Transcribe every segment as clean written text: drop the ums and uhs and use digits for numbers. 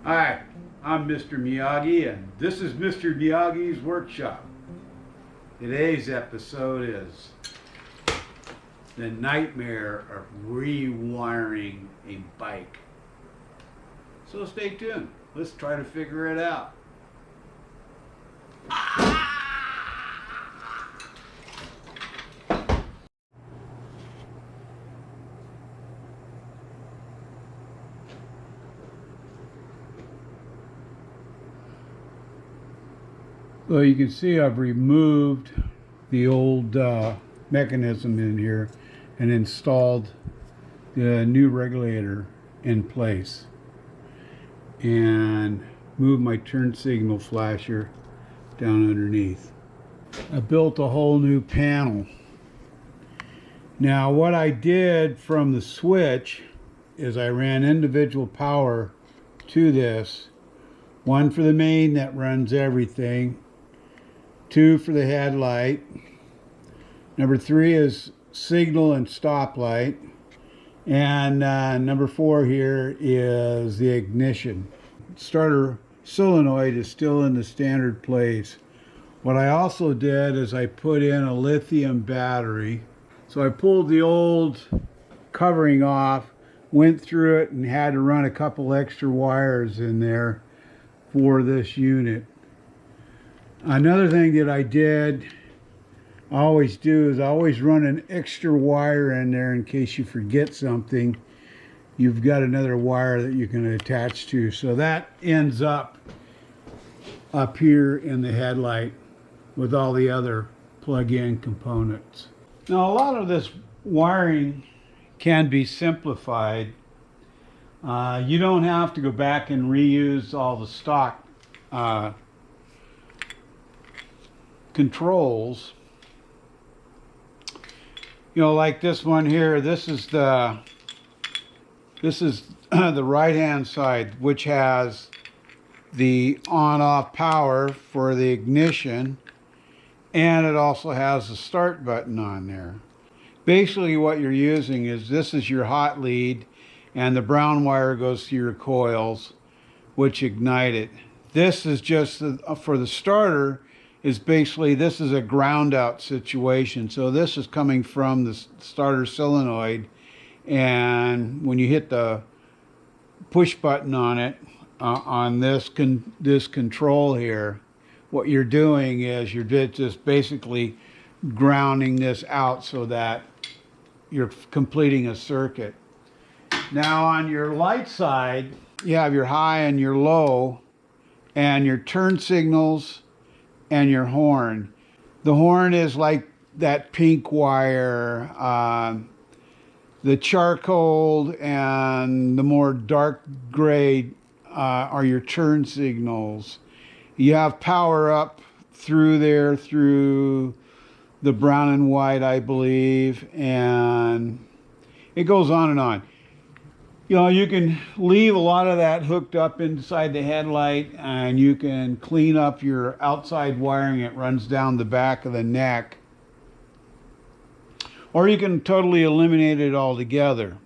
Hi, I'm Mr. Miyagi, and this is Mr. Miyagi's Workshop. Today's episode is the nightmare of rewiring a bike. So stay tuned. Let's try to figure it out. So you can see I've removed the old mechanism in here and installed the new regulator in place and moved my turn signal flasher down underneath. I built a whole new panel. Now what I did from the switch is I ran individual power to this, one for the main that runs everything, two for the headlight, number three is signal and stoplight, and number four here is the ignition. Starter solenoid is still in the standard place. What I also did is I put in a lithium battery. So I pulled the old covering off, went through it, and had to run a couple extra wires in there for this unit. Another thing that I did, I always do, is I always run an extra wire in there in case you forget something. You've got another wire that you can attach to. So that ends up here in the headlight with all the other plug-in components. Now a lot of this wiring can be simplified. You don't have to go back and reuse all the stock controls. You know, like this one here, this is the right hand side, which has the on-off power for the ignition, and it also has the start button on there. Basically what you're using is, this is your hot lead, and the brown wire goes to your coils, which ignite it. This is just for the starter, is basically, this is a ground out situation. So this is coming from the starter solenoid, and when you hit the push button on it, on this control here, what you're doing is you're just basically grounding this out so that you're completing a circuit. Now on your light side, you have your high and your low, and your turn signals, and your horn. The horn is like that pink wire. The charcoal and the more dark gray are your turn signals. You have power up through there, through the brown and white, I believe, and it goes on and on. You know, you can leave a lot of that hooked up inside the headlight, and you can clean up your outside wiring. It runs down the back of the neck. Or you can totally eliminate it altogether.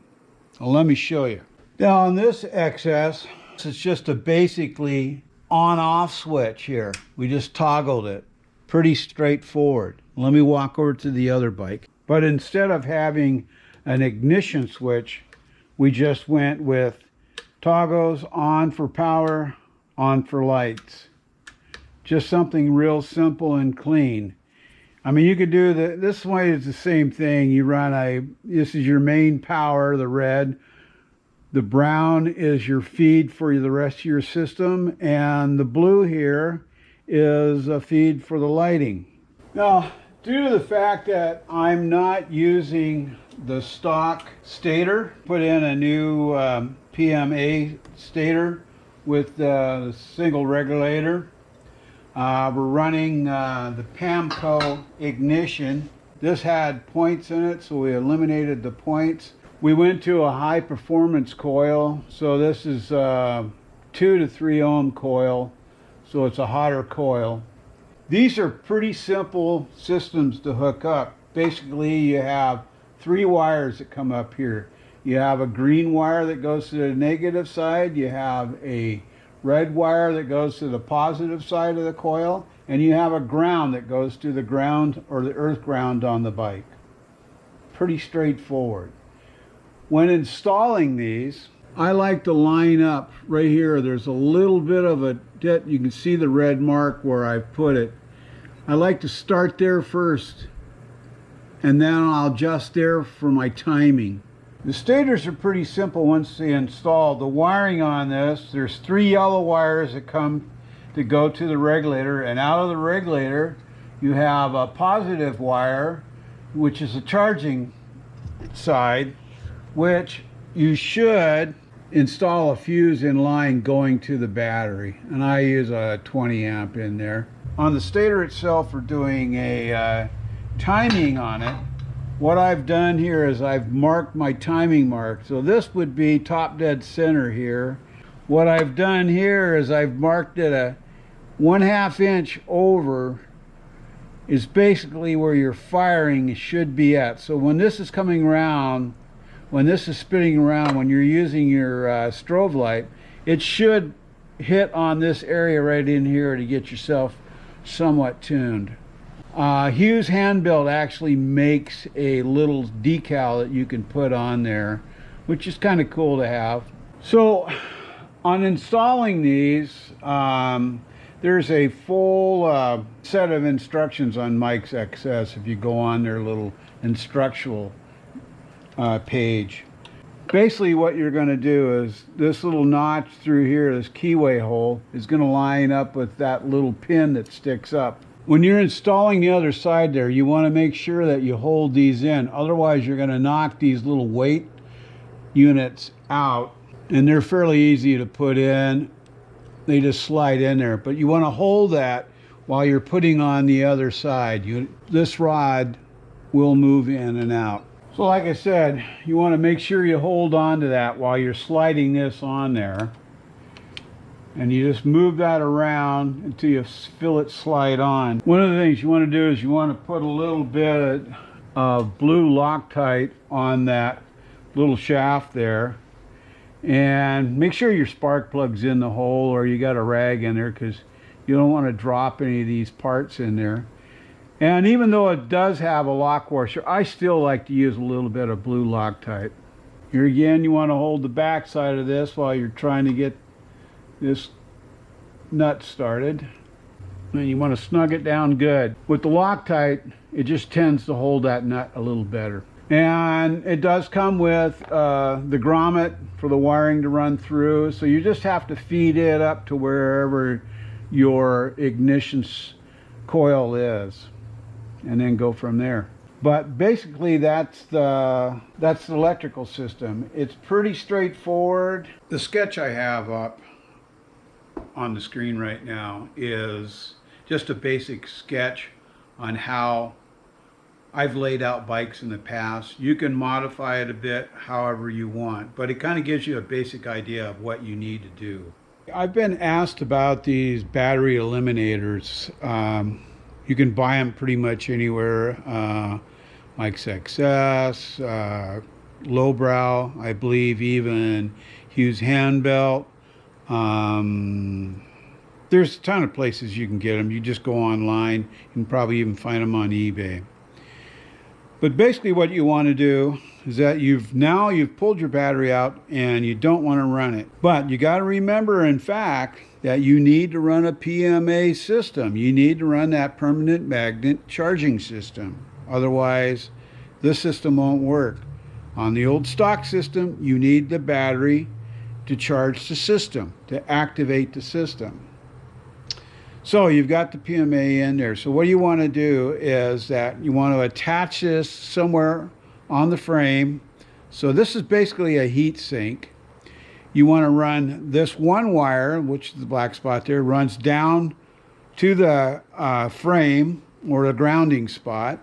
Well, let me show you. Now on this XS, it's just a basically on-off switch here. We just toggled it. Pretty straightforward. Let me walk over to the other bike. But instead of having an ignition switch, we just went with toggles, on for power, on for lights. Just something real simple and clean. I mean, you could do this way is the same thing. You run this is your main power, the red. The brown is your feed for the rest of your system. And the blue here is a feed for the lighting. Now, due to the fact that I'm not using the stock stator, put in a new PMA stator with the single regulator. We're running the PAMCO ignition. This had points in it, so we eliminated the points. We went to a high performance coil, so this is 2 to 3 ohm coil, so it's a hotter coil. These are pretty simple systems to hook up. Basically, you have 3 wires that come up here. You have a green wire that goes to the negative side, you have a red wire that goes to the positive side of the coil, and you have a ground that goes to the ground or the earth ground on the bike. Pretty straightforward. When installing these, I like to line up right here. There's a little bit of a dent. You can see the red mark where I've put it. I like to start there first, and then I'll adjust there for my timing. The stators are pretty simple once they install. The wiring on this, there's 3 yellow wires that go to the regulator, and out of the regulator you have a positive wire, which is the charging side, which you should install a fuse in line going to the battery, and I use a 20 amp in there. On the stator itself, for doing a timing on it, what I've done here is I've marked my timing mark. So this would be top dead center here. What I've done here is I've marked it a 1/2 inch over is basically where your firing should be at. So when this is coming around, when this is spinning around, when you're using your strobe light, it should hit on this area right in here to get yourself somewhat tuned. Hughes Hand-Built actually makes a little decal that you can put on there, which is kind of cool to have. So on installing these, there's a full set of instructions on Mike's XS if you go on their little instructional page. Basically what you're going to do is this little notch through here, this keyway hole, is going to line up with that little pin that sticks up. When you're installing the other side there, you want to make sure that you hold these in. Otherwise you're going to knock these little weight units out, and they're fairly easy to put in. They just slide in there, but you want to hold that while you're putting on the other side. This rod will move in and out. So like I said, you want to make sure you hold on to that while you're sliding this on there. And you just move that around until you feel it slide on. One of the things you want to do is you want to put a little bit of blue Loctite on that little shaft there. And make sure your spark plug's in the hole, or you got a rag in there, because you don't want to drop any of these parts in there. And even though it does have a lock washer, I still like to use a little bit of blue Loctite. Here again, you want to hold the back side of this while you're trying to get this nut started. And you want to snug it down good. With the Loctite, it just tends to hold that nut a little better. And it does come with the grommet for the wiring to run through, so you just have to feed it up to wherever your ignition coil is, and then go from there. But basically that's the electrical system. It's pretty straightforward. The sketch I have up on the screen right now is just a basic sketch on how I've laid out bikes in the past. You can modify it a bit however you want, but it kind of gives you a basic idea of what you need to do. I've been asked about these battery eliminators. You can buy them pretty much anywhere. Mike's XS, Lowbrow, I believe even Hughes Hand-Built. There's a ton of places you can get them. You just go online. You can probably even find them on eBay. But basically what you want to do is that you've pulled your battery out and you don't want to run it. But you got to remember, in fact, that you need to run a PMA system. You need to run that permanent magnet charging system. Otherwise, this system won't work. On the old stock system, you need the battery to charge the system, to activate the system. So you've got the PMA in there. So what you want to do is that you want to attach this somewhere on the frame. So this is basically a heat sink. You want to run this one wire, which is the black spot there, runs down to the frame or the grounding spot.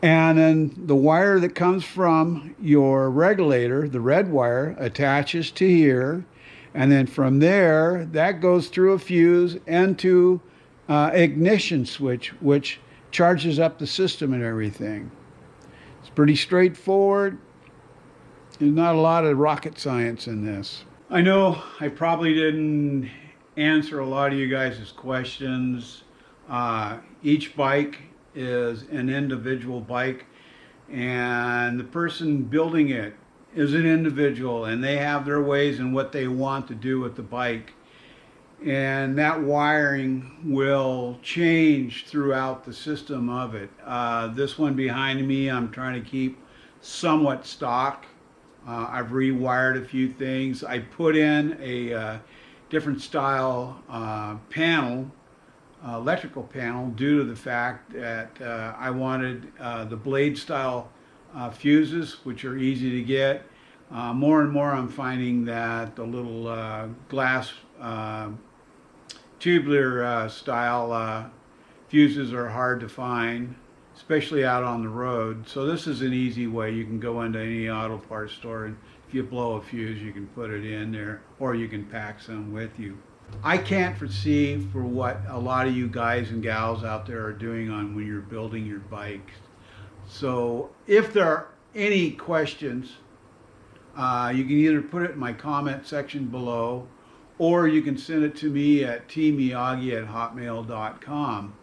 And then the wire that comes from your regulator, the red wire, attaches to here. And then from there, that goes through a fuse and to ignition switch, which charges up the system and everything. It's pretty straightforward. There's not a lot of rocket science in this. I know I probably didn't answer a lot of you guys' questions. Each bike is an individual bike, and the person building it is an individual, and they have their ways and what they want to do with the bike. And that wiring will change throughout the system of it. This one behind me, I'm trying to keep somewhat stock. I've rewired a few things. I put in a different style panel, electrical panel, due to the fact that I wanted the blade style fuses, which are easy to get. More and more I'm finding that the little glass tubular style fuses are hard to find, especially out on the road. So this is an easy way. You can go into any auto parts store, and if you blow a fuse, you can put it in there, or you can pack some with you. I can't foresee for what a lot of you guys and gals out there are doing on when you're building your bikes. So if there are any questions, you can either put it in my comment section below, or you can send it to me at tmiyagi@hotmail.com,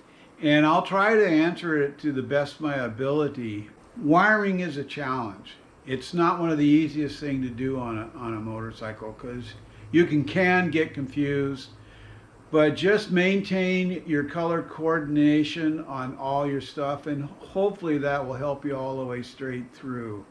and I'll try to answer it to the best of my ability. Wiring is a challenge. It's not one of the easiest things to do on a motorcycle, because you can get confused, but just maintain your color coordination on all your stuff, and hopefully that will help you all the way straight through.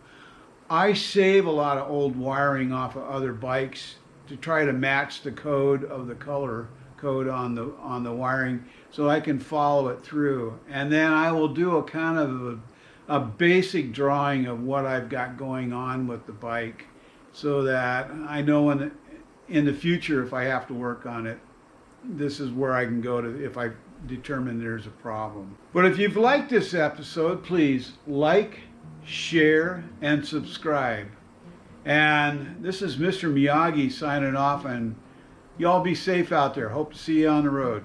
I save a lot of old wiring off of other bikes to try to match the code of the color code on the wiring, so I can follow it through. And then I will do a kind of a basic drawing of what I've got going on with the bike, so that I know in the future, if I have to work on it, this is where I can go to if I determine there's a problem. But if you've liked this episode, please like, share, and subscribe. And this is Mr. Miyagi signing off, and y'all be safe out there. Hope to see you on the road.